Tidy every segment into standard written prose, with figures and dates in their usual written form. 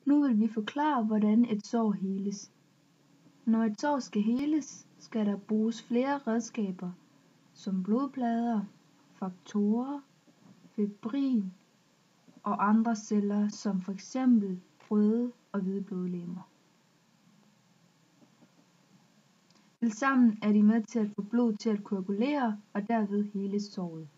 Nu vil vi forklare, hvordan et sår heles. Når et sår skal heles, skal der bruges flere redskaber, som blodplader, faktorer, fibrin og andre celler, som f.eks. røde og hvide blodlegemer. Tilsammen er de med til at få blodet til at koagulere og derved hele såret.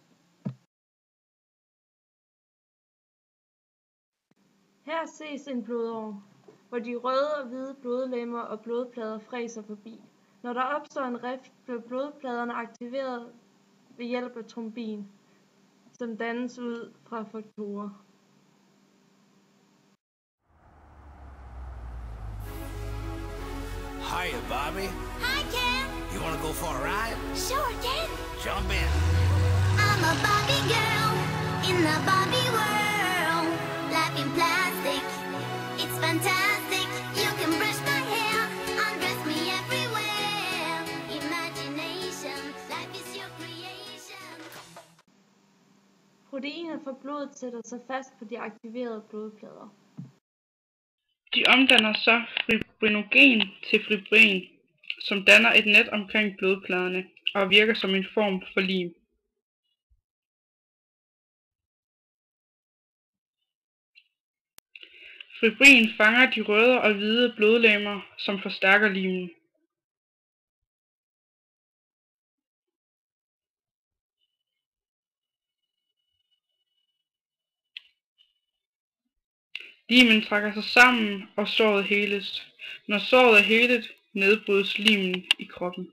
Her ses en blodår, hvor de røde og hvide blodlegemer og blodplader fræser forbi. Når der opstår en rift, bliver blodpladerne aktiveret ved hjælp af trombin, som dannes ud fra faktorer. Hiya, Bobby. Hi, Ken. You want to go for a ride? Sure, Ken. Jump in. I'm a Barbie girl in the Barbie world. Life in plastic, it's fantastic. You can brush my hair, undress me everywhere. Imagination, life is your creation. Proteiner fra blodet sætter sig fast på de aktiverede blodplader. De omdanner så fibrinogen til fibrin, som danner et net omkring blodpladerne og virker som en form for lim. Fibrin fanger de røde og hvide blodlegemer, som forstærker limen. Limen trækker sig sammen, og såret heles. Når såret er helet, nedbrydes limen i kroppen.